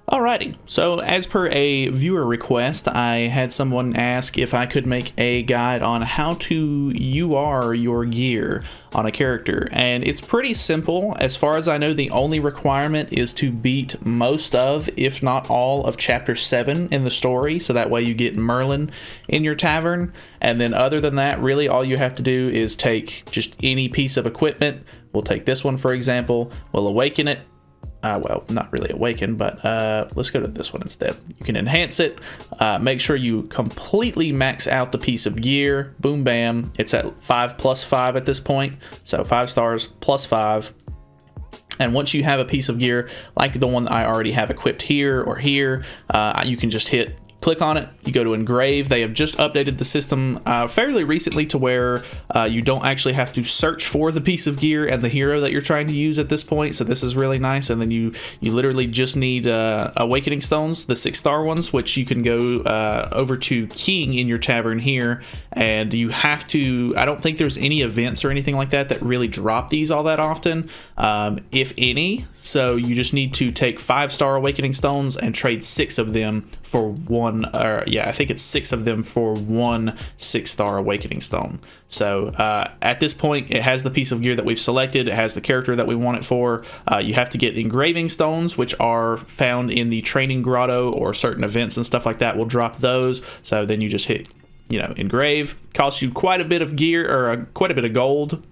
Alrighty, so as per a viewer request, I had someone ask if I could make a guide on how to UR your gear on a character, and it's pretty simple. As far as I know, the only requirement is to beat most of, if not all, of Chapter 7 in the story, so that way you get Merlin in your tavern, and then other than that, really all you have to do is take just any piece of equipment. We'll take this one for example, we'll awaken it. Well, not really awaken, but let's go to this one instead. You can enhance it. Make sure you completely max out the piece of gear. Boom, bam. It's at 5+5 at this point. So 5 stars plus 5. And once you have a piece of gear, like the one I already have equipped here or here, you can just click on it, you go to Engrave. They have just updated the system fairly recently to where you don't actually have to search for the piece of gear and the hero that you're trying to use at this point, so this is really nice. And then you literally just need Awakening Stones, the 6-star ones, which you can go over to King in your tavern here, and you have to, I don't think there's any events or anything like that that really drop these all that often, if any, so you just need to take 5-star Awakening Stones and trade 6 of them for one, or yeah, I think it's 6 of them for one 6-star Awakening Stone. So at this point, it has the piece of gear that we've selected. It has the character that we want it for. You have to get Engraving Stones, which are found in the Training Grotto, or certain events and stuff like that will drop those. So then you just hit, engrave. Costs you quite a bit of gear, or quite a bit of gold.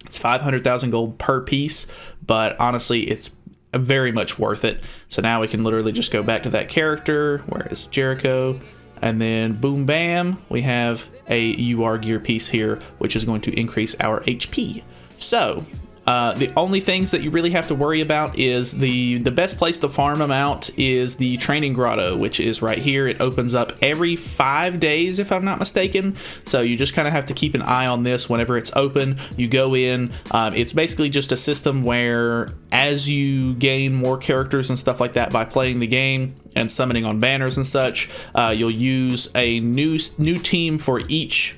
It's 500,000 gold per piece, but honestly, it's very much worth it. So now we can literally just go back to that character. Where is Jericho? And then boom bam, we have a UR gear piece here, which is going to increase our HP. So the only things that you really have to worry about is the best place to farm them out is the Training Grotto, which is right here. It opens up every 5 days, if I'm not mistaken. So you just kind of have to keep an eye on this whenever it's open. You go in. It's basically just a system where as you gain more characters and stuff like that by playing the game and summoning on banners and such, you'll use a new team for each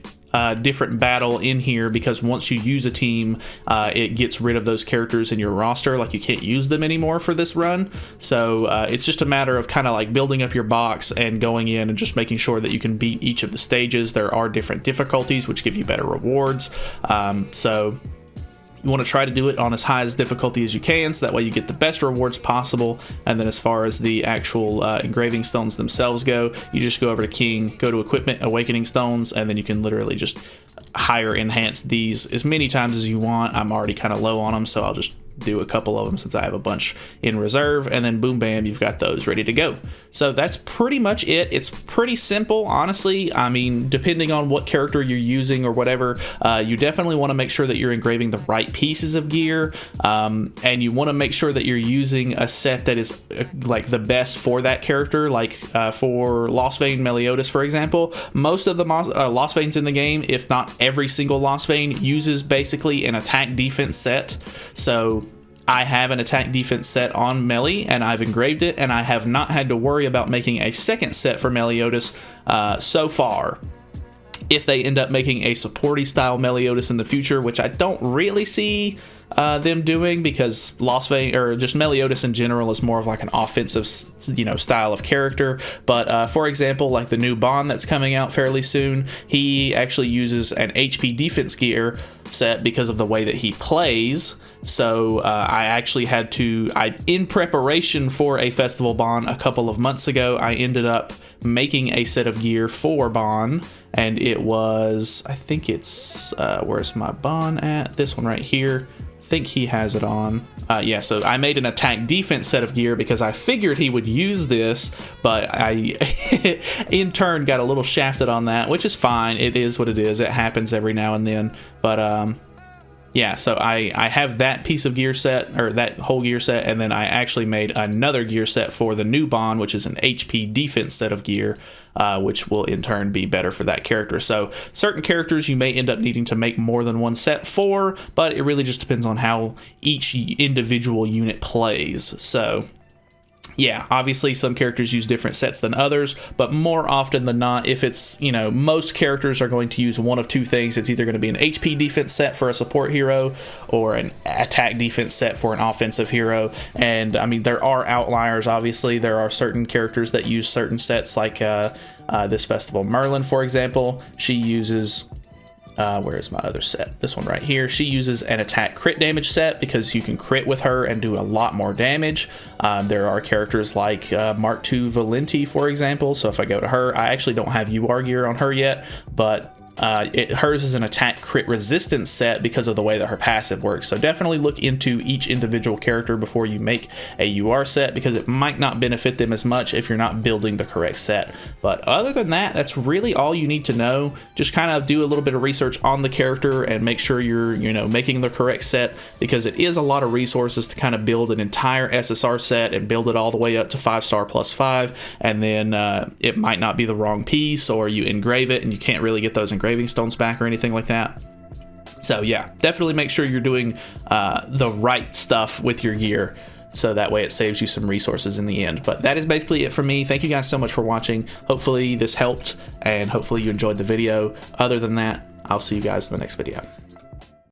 different battle in here, because once you use a team, it gets rid of those characters in your roster. Like, you can't use them anymore for this run. So it's just a matter of kind of like building up your box and going in and just making sure that you can beat each of the stages. There are different difficulties which give you better rewards. So you want to try to do it on as high as difficulty as you can, so that way you get the best rewards possible. And then as far as the actual Engraving Stones themselves go, you just go over to King, go to Equipment, Awakening Stones, and then you can literally just enhance these as many times as you want. I'm already kind of low on them, so I'll just do a couple of them since I have a bunch in reserve, and then boom bam, you've got those ready to go. So that's pretty much it. It's pretty simple, honestly. I mean, depending on what character you're using or whatever, you definitely want to make sure that you're engraving the right pieces of gear, and you want to make sure that you're using a set that is like the best for that character. Like for Lost Vein Meliodas, for example, most of the Lost Veins in the game, if not every single Lost Vein, uses basically an attack defense set. So I have an attack defense set on Meli, and I've engraved it, and I have not had to worry about making a second set for Meliodas so far. If they end up making a supporty style Meliodas in the future, which I don't really see them doing, because Lost Vein, or just Meliodas in general, is more of like an offensive, style of character. But for example, like the new Bond that's coming out fairly soon, he actually uses an HP defense gear set because of the way that he plays. So I actually had to, in preparation for a festival Bond a couple of months ago, I ended up making a set of gear for Bond, and it was, I think it's, where's my Bond at? This one right here. I think he has it on. Yeah, so I made an attack defense set of gear because I figured he would use this, but I in turn got a little shafted on that, which is fine. It is what it is. It happens every now and then. But yeah, so I have that piece of gear set, or that whole gear set, and then I actually made another gear set for the new Bond, which is an HP defense set of gear, which will in turn be better for that character. So certain characters you may end up needing to make more than one set for, but it really just depends on how each individual unit plays. So Yeah, obviously some characters use different sets than others, but more often than not, if it's, you know, most characters are going to use one of two things. It's either going to be an HP defense set for a support hero or an attack defense set for an offensive hero. And I mean, there are outliers, obviously. There are certain characters that use certain sets, like this Festival Merlin, for example. She uses... where's my other set? This one right here. She uses an attack crit damage set because you can crit with her and do a lot more damage. There are characters like Mark II Valenti, for example. So if I go to her, I actually don't have UR gear on her yet, but hers is an attack crit resistance set because of the way that her passive works. So definitely look into each individual character before you make a UR set, because it might not benefit them as much if you're not building the correct set. But other than that, that's really all you need to know. Just kind of do a little bit of research on the character and make sure you're, you know, making the correct set, because it is a lot of resources to kind of build an entire SSR set and build it all the way up to 5-star plus 5, and then it might not be the wrong piece, or you engrave it and you can't really get those engraving stones back or anything like that. So yeah, definitely make sure you're doing the right stuff with your gear, so that way it saves you some resources in the end. But that is basically it for me. Thank you guys so much for watching. Hopefully this helped, and hopefully you enjoyed the video. Other than that, I'll see you guys in the next video.